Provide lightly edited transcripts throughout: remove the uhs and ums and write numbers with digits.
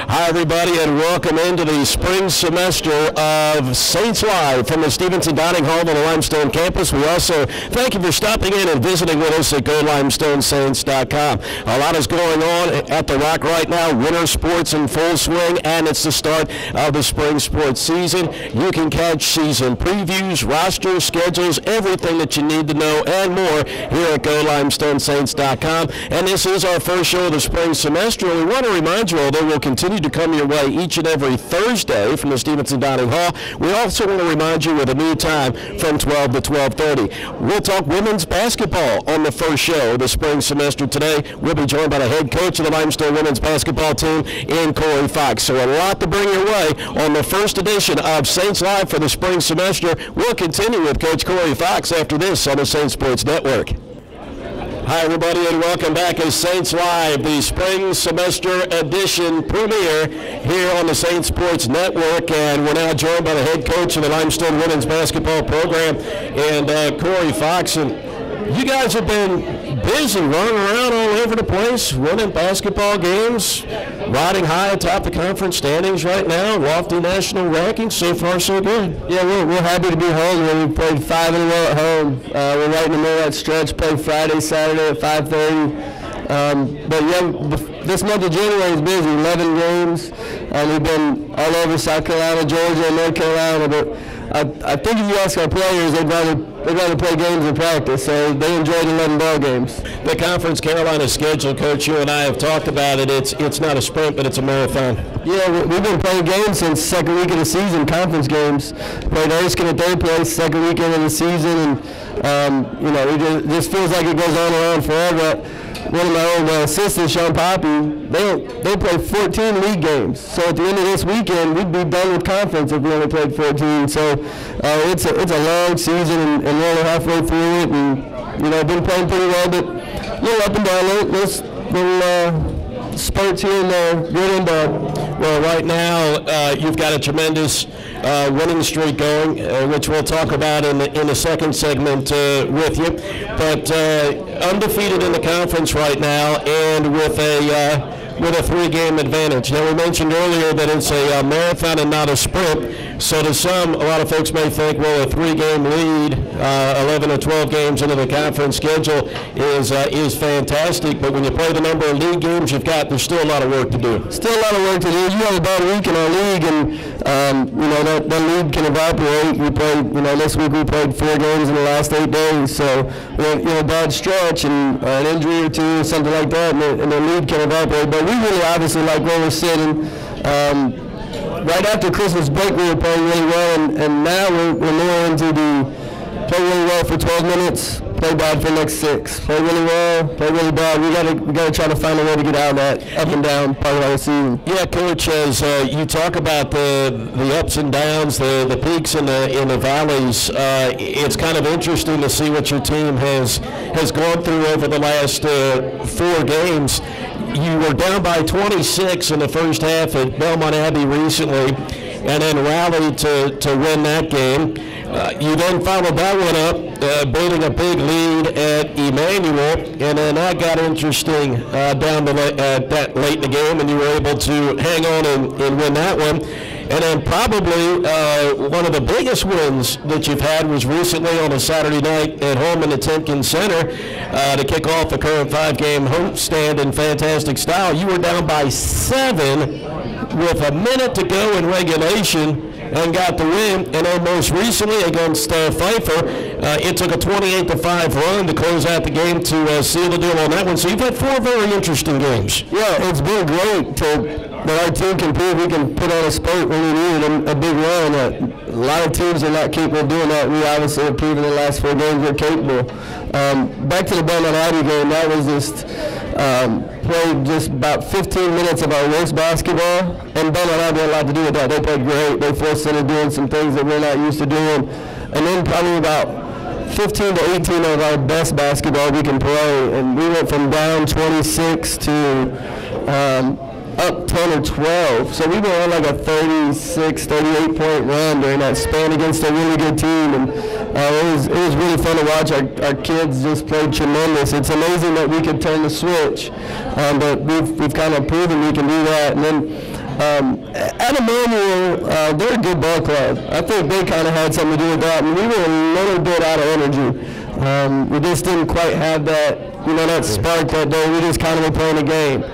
Hi, everybody, and welcome into the spring semester of Saints Live from the Stevenson Dining Hall on the Limestone campus. We also thank you for stopping in and visiting with us at GoLimestoneSaints.com. A lot is going on at the Rock right now. Winter sports in full swing, and it's the start of the spring sports season. You can catch season previews, rosters, schedules, everything that you need to know and more here at GoLimestoneSaints.com. And this is our first show of the spring semester, and we want to remind you all that we'll continue to come your way each and every Thursday from the Stevenson Dining Hall. We also want to remind you with a new time from 12 to 12:30. We'll talk women's basketball on the first show of the spring semester today. We'll be joined by the head coach of the Limestone women's basketball team in Corey Fox. So a lot to bring your way on the first edition of Saints Live for the spring semester. We'll continue with Coach Corey Fox after this on the Saints Sports Network. Hi, everybody, and welcome back to Saints Live, the spring semester edition premiere here on the Saints Sports Network. And we're now joined by the head coach of the Limestone women's basketball program, and Corey Fox. And you guys have been busy running around all over the place, winning basketball games, riding high atop the conference standings right now, lofty national rankings. So far, so good. Yeah, we're happy to be home. We played 5 in a row at home. We're right in the middle of that stretch. Played Friday, Saturday at 5:30. But yeah, this month of January is busy. 11 games. We've been all over South Carolina, Georgia, and North Carolina. But I think if you ask our players, they'd rather play games than practice, so they enjoyed 11 ball games. The Conference Carolina schedule, Coach, you and I have talked about it. It's not a sprint, but it's a marathon. Yeah, we've been playing games since second week of the season, conference games. Played Erskine at third place, second weekend of the season, and it just feels like it goes on and on forever. One of my old assistants, Sean Poppy, they play 14 league games. So at the end of this weekend, we'd be done with conference if we only played 14. So it's a long season, and we're only halfway through it. And been playing pretty well, but a little up and down, little spurts here and there, good and bad. Well, right now you've got a tremendous winning streak going, which we'll talk about in the second segment with you. But undefeated in the conference right now, and with a 3-game advantage. Now, we mentioned earlier that it's a marathon and not a sprint. So to some, a lot of folks may think, well, a 3-game lead, 11 or 12 games into the conference schedule is fantastic. But when you play the number of league games you've got, there's still a lot of work to do. Still a lot of work to do. You have about a week in our league, and that league can evaporate. We played, this week we played 4 games in the last 8 days. So a bad stretch and an injury or two, something like that, and the league can evaporate. But we really obviously like where we're sitting. Right after Christmas break, we were playing really well, and now we're more into play really well for 12 minutes, play bad for the next 6. Play really well, play really bad. We gotta try to find a way to get out of that up and down part of our season. Yeah, Coach, as you talk about the ups and downs, the peaks and the valleys, it's kind of interesting to see what your team has gone through over the last 4 games. You were down by 26 in the first half at Belmont Abbey recently, and then rallied to win that game. You then followed that one up, building a big lead at Emmanuel, and then that got interesting down that late in the game, and you were able to hang on and win that one. And then probably one of the biggest wins that you've had was recently on a Saturday night at home in the Timken Center to kick off the current 5-game homestand in fantastic style. You were down by 7 with a minute to go in regulation and got the win. And then most recently against Pfeiffer, it took a 28-5 run to close out the game to seal the deal on that one. So you've had 4 very interesting games. Yeah, it's been great that our team can prove we can put on a spurt when we needed a big run. A lot of teams are not capable of doing that. We obviously have proven in the last 4 games we're capable. Back to the Belmont Abbey game, that was just played just about 15 minutes of our worst basketball, and Belmont Abbey had a lot to do with that. They played great. They forced us into doing some things that we're not used to doing. And then probably about 15 to 18 of our best basketball we can play, and we went from down 26 to up 10 or 12. So we were on like a 36, 38 point run during that span against a really good team, and it was really fun to watch. Our kids just played tremendous. It's amazing that we could turn the switch, but we've kind of proven we can do that. And then At Emmanuel, they're a good ball club. I think they kind of had something to do with that. And we were a little bit out of energy. We just didn't quite have that, that spark that day. We just kind of were playing a game.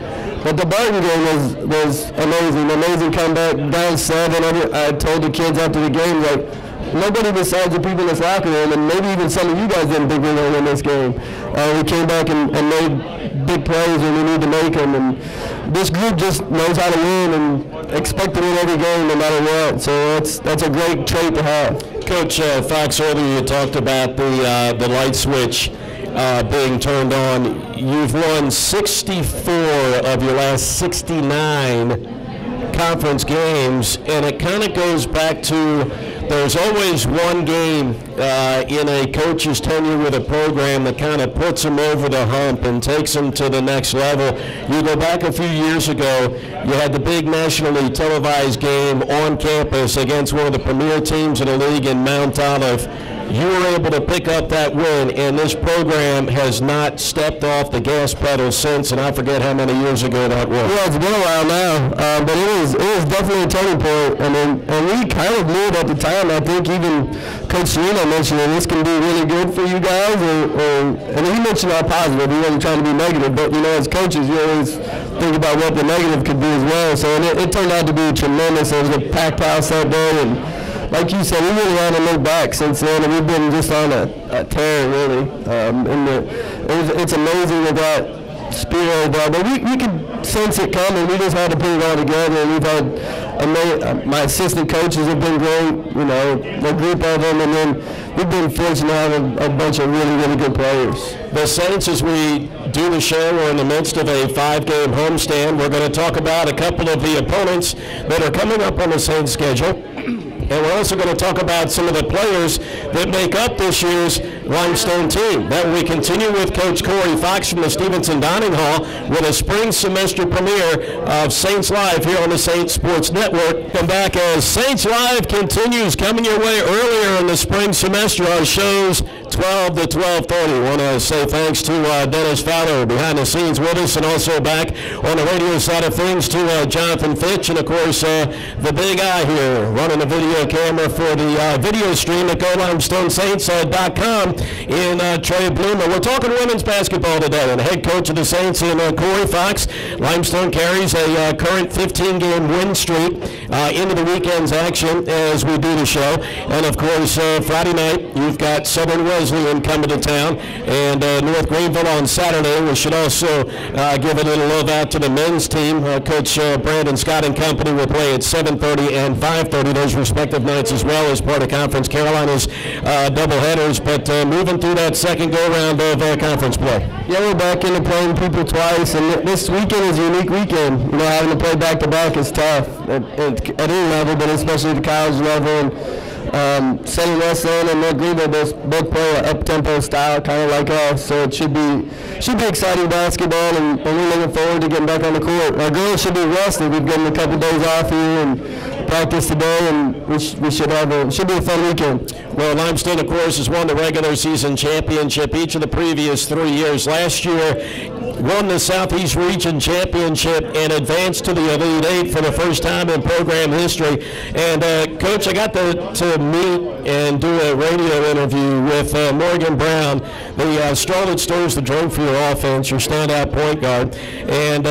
But the Barton game was amazing comeback, down 7. I told the kids after the game, like, nobody besides the people in this locker room, and maybe even some of you guys didn't think we were going to win this game. We came back and made big plays when we need to make them. And this group just knows how to win and expect to win every game no matter what. So that's a great trait to have. Coach Fox, earlier you talked about the light switch being turned on. You've won 64 of your last 69 conference games, and it kind of goes back to there's always one game in a coach's tenure with a program that kind of puts them over the hump and takes them to the next level. You go back a few years ago, you had the big nationally televised game on campus against one of the premier teams in the league in Mount Olive. You were able to pick up that win, and this program has not stepped off the gas pedal since, and I forget how many years ago that was. Yeah, it's been a while now, but it was definitely a turning point. And we kind of knew it at the time. I think even Coach Serino mentioned that this can be really good for you guys, and he mentioned all positive. He wasn't trying to be negative, but as coaches, you always think about what the negative could be as well. So it turned out to be tremendous. It was a packed house that day, and like you said, we really haven't looked back since then, and we've been just on a tear, really. It's amazing with that spirit, but we could sense it coming. We just had to put it all together, and we've had my assistant coaches have been great, a group of them, and then we've been fortunate to have a bunch of really, really good players. The Saints, as we do the show, we're in the midst of a 5-game homestand. We're going to talk about a couple of the opponents that are coming up on the Saints schedule. And we're also going to talk about some of the players that make up this year's Limestone team. Then we continue with Coach Corey Fox from the Stevenson Dining Hall with a spring semester premiere of Saints Live here on the Saints Sports Network. Come back as Saints Live continues coming your way earlier in the spring semester. Our shows 12 to 12:30. Want to say thanks to Dennis Fowler behind the scenes with us, and also back on the radio side of things to Jonathan Fitch, and of course the big eye here running the video camera for the video stream at GoLimestoneSaints.com in Trey Bloomer. We're talking women's basketball today, and the head coach of the Saints in Corey Fox. Limestone carries a current 15-game win streak into the weekend's action as we do the show. And of course, Friday night, you've got Southern Wesleyan coming to town, and North Greenville on Saturday. We should also give a little love out to the men's team. Coach Brandon Scott and company will play at 7:30 and 5:30, those respective nights, as well as part of Conference Carolina's doubleheaders. But moving through that second go-round of conference play. Yeah, we're back into playing people twice, and this weekend is a unique weekend. Having to play back-to-back is tough at any level, but especially the college level. And Southern Wesleyan and North Greenville both play an up-tempo style, kind of like us, so it should be exciting basketball, and we're looking forward to getting back on the court. Our girls should be rested. We've given them a couple days off here and practice today, and we should be a fun weekend. Well, Limestone, of course, has won the regular season championship each of the previous 3 years. Last year, won the Southeast Region Championship and advanced to the Elite Eight for the first time in program history. And, Coach, I got to meet and do a radio interview with Morgan Brown, the straw that stirs the drink for your offense, your standout point guard. And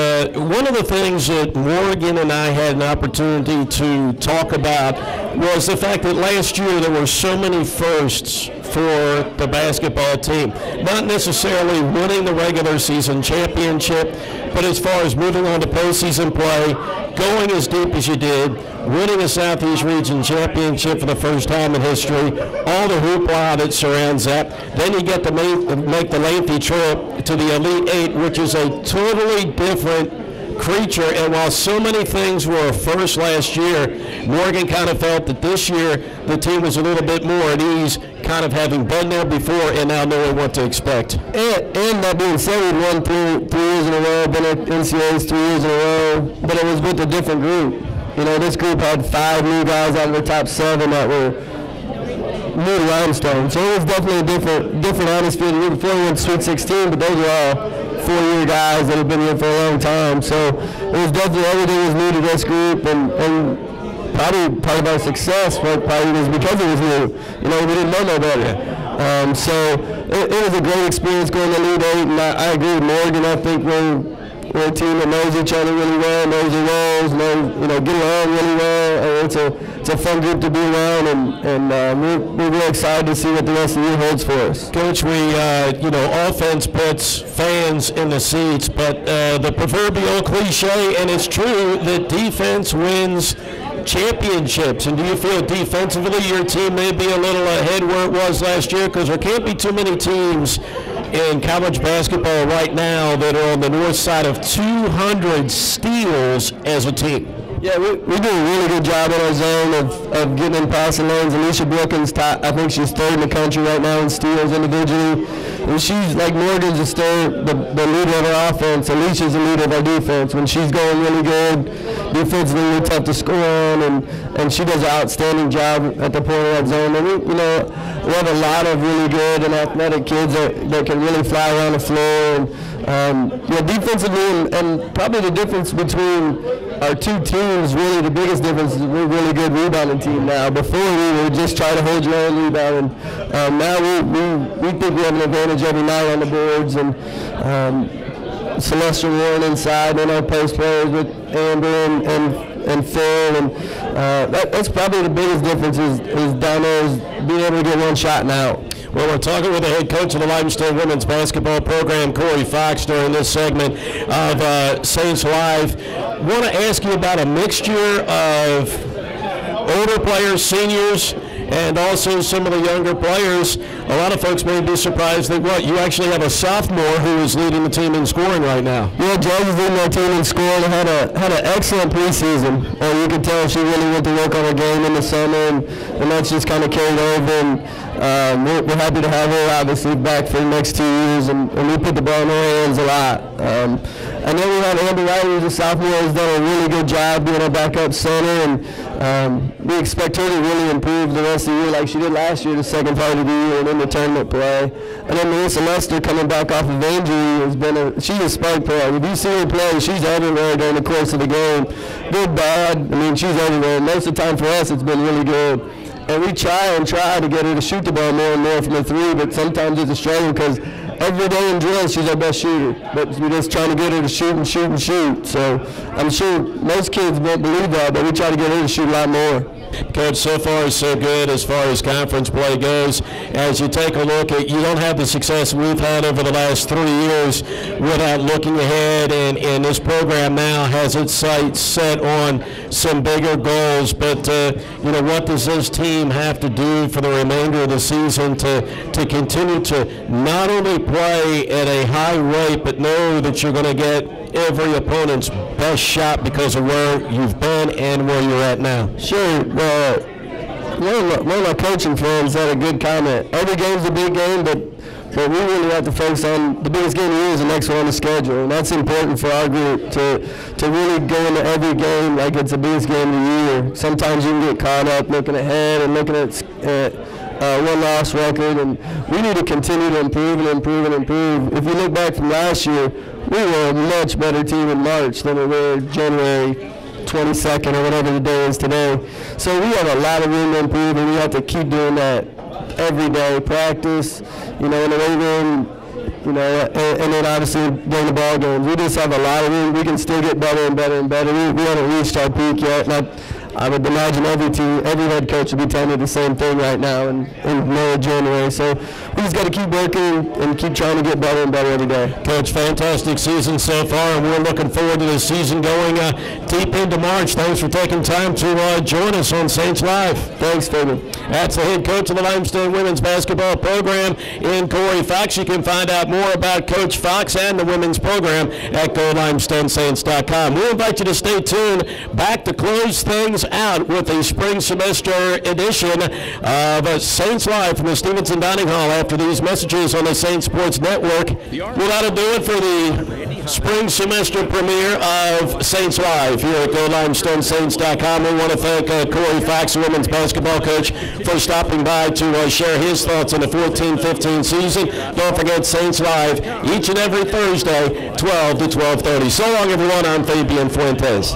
one of the things that Morgan and I had an opportunity to talk about was the fact that last year there were so many firsts for the basketball team. Not necessarily winning the regular season championship, but as far as moving on to postseason play, going as deep as you did, winning a Southeast Region championship for the first time in history, all the hoopla that surrounds that. Then you get to make the lengthy trip to the Elite Eight, which is a totally different creature. And while so many things were a first last year, Morgan kind of felt that this year the team was a little bit more at ease, kind of having been there before and now knowing what to expect. And that being said, we've won three years in a row, been at NCAAs 3 years in a row, but it was with a different group. This group had 5 new guys out of the top 7 that were new to Limestone. So it was definitely a different atmosphere. The year before we went to Sweet 16, but those were all 4-year guys that have been here for a long time. So it was definitely everything was new to this group, and probably part of our success probably was because it was new. You know, we didn't know no better. So it was a great experience going to Elite Eight, and I agree with Morgan. I think we're a team that knows each other really well, knows their roles, get along really well. It's a fun group to be around, and we're really excited to see what the rest of the year holds for us. Coach, offense puts fans in the seats, but the proverbial cliche, and it's true, that defense wins championships. And do you feel defensively your team may be a little ahead where it was last year? Because there can't be too many teams in college basketball right now that are on the north side of 200 steals as a team. Yeah, we do a really good job on our zone of getting in passing lanes. Alicia Brookins, I think she's third in the country right now in steals individually. And she's, like Morgan's, the leader of our offense. Alicia's the leader of our defense. When she's going really good, defensively we're tough to score on, and she does an outstanding job at the point of that zone. And we have a lot of really good and athletic kids that can really fly around the floor. And defensively, and probably the difference between our two teams, really the biggest difference is we're a really good rebounding team now. Before we would just try to hold your own rebound, and now we think we have an advantage every night on the boards. And Celeste Warren inside, and our post players with Amber and Phil, and that's probably the biggest difference is down there is being able to get one shot and out. Well, we're talking with the head coach of the Limestone women's basketball program, Corey Fox, during this segment of Saints Live. I want to ask you about a mixture of older players, seniors, and also some of the younger players. A lot of folks may be surprised that you actually have a sophomore who is leading the team in scoring right now. Yeah, Jazz is leading our team in scoring. Had an excellent preseason. You could tell she really went to work on her game in the summer, and that's just kind of carried over. And we're happy to have her obviously back for the next 2 years, and we put the ball in her hands a lot. And then we had Amber Riley, who's a sophomore, has done a really good job being a backup center, and we expect her to really improve the rest of the year like she did last year, the second part of the year, and in the tournament play. And then Melissa Lester, coming back off of injury, she's a spark player. If you see her play, she's everywhere during the course of the game. Good, bad, she's everywhere. Most of the time for us, it's been really good. And we try to get her to shoot the ball more and more from the three, but sometimes it's a struggle because every day in drills she's our best shooter. But we're just trying to get her to shoot and shoot and shoot. So I'm sure most kids won't believe that, but we try to get her to shoot a lot more. Coach, so far so good as far as conference play goes. As you take a look at, you don't have the success we've had over the last 3 years without looking ahead, and this program now has its sights set on some bigger goals. But what does this team have to do for the remainder of the season to continue to not only play at a high rate, but know that you're going to get every opponent's best shot because of where you've been and where you're at now? Sure. One of my coaching friends had a good comment. Every game's a big game, but we really have to focus on the biggest game of the year is the next one on the schedule, and that's important for our group to really go into every game like it's the biggest game of the year. Sometimes you can get caught up looking ahead and looking at one-loss record, and we need to continue to improve and improve and improve. If you look back from last year, we were a much better team in March than we were January 22nd or whatever the day is today. So we have a lot of room to improve, and we have to keep doing that every day. Practice, in the weight room, and then obviously during the ball games. We just have a lot of room. We can still get better and better and better. We haven't reached our peak yet. And I would imagine every head coach would be telling me the same thing right now in May or January. So we just got to keep working and keep trying to get better and better every day. Coach, fantastic season so far, and we're looking forward to the season going deep into March. Thanks for taking time to join us on Saints Live. Thanks, Fabian. That's the head coach of the Limestone women's basketball program in Corey Fox. You can find out more about Coach Fox and the women's program at GoLimestoneSaints.com. We invite you to stay tuned. Back to close things out with the spring semester edition of Saints Live from the Stevenson Dining Hall after these messages on the Saints Sports Network. Well, that'll do it for the spring semester premiere of Saints Live here at GoLimestoneSaints.com. We want to thank Corey Fox, women's basketball coach, for stopping by to share his thoughts on the 14-15 season. Don't forget Saints Live each and every Thursday, 12 to 12:30. So long, everyone. I'm Fabian Fuentes.